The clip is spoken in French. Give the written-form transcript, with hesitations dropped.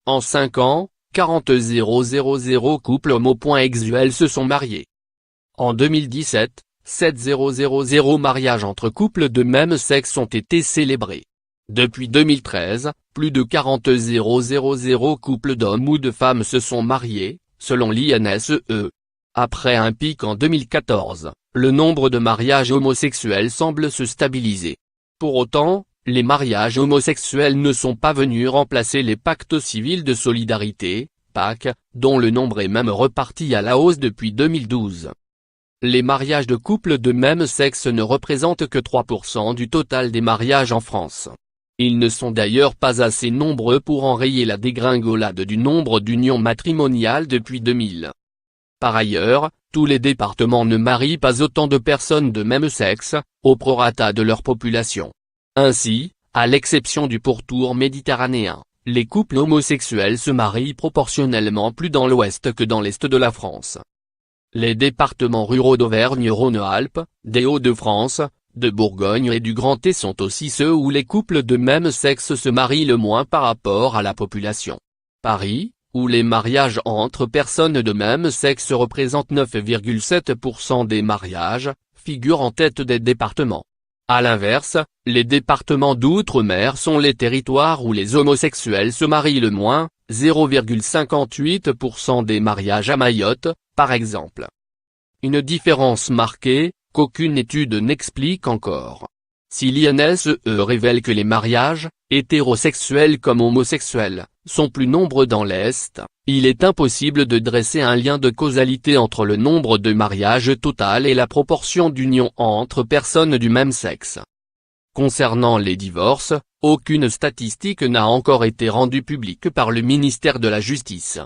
En 5 ans, 40,000 couples homosexuels se sont mariés. En 2017, 7,000 mariages entre couples de même sexe ont été célébrés. Depuis 2013, plus de 40,000 couples d'hommes ou de femmes se sont mariés, selon l'INSEE. Après un pic en 2014, le nombre de mariages homosexuels semble se stabiliser. Pour autant, les mariages homosexuels ne sont pas venus remplacer les pactes civils de solidarité, PAC, dont le nombre est même reparti à la hausse depuis 2012. Les mariages de couples de même sexe ne représentent que 3% du total des mariages en France. Ils ne sont d'ailleurs pas assez nombreux pour enrayer la dégringolade du nombre d'unions matrimoniales depuis 2000. Par ailleurs, tous les départements ne marient pas autant de personnes de même sexe, au prorata de leur population. Ainsi, à l'exception du pourtour méditerranéen, les couples homosexuels se marient proportionnellement plus dans l'ouest que dans l'est de la France. Les départements ruraux d'Auvergne-Rhône-Alpes, des Hauts-de-France, de Bourgogne et du Grand Est sont aussi ceux où les couples de même sexe se marient le moins par rapport à la population. Paris, où les mariages entre personnes de même sexe représentent 9,7% des mariages, figure en tête des départements. À l'inverse, les départements d'outre-mer sont les territoires où les homosexuels se marient le moins, 0,58% des mariages à Mayotte, par exemple. Une différence marquée, qu'aucune étude n'explique encore. Si l'INSEE révèle que les mariages, hétérosexuels comme homosexuels, sont plus nombreux dans l'Est, il est impossible de dresser un lien de causalité entre le nombre de mariages total et la proportion d'unions entre personnes du même sexe. Concernant les divorces, aucune statistique n'a encore été rendue publique par le ministère de la Justice.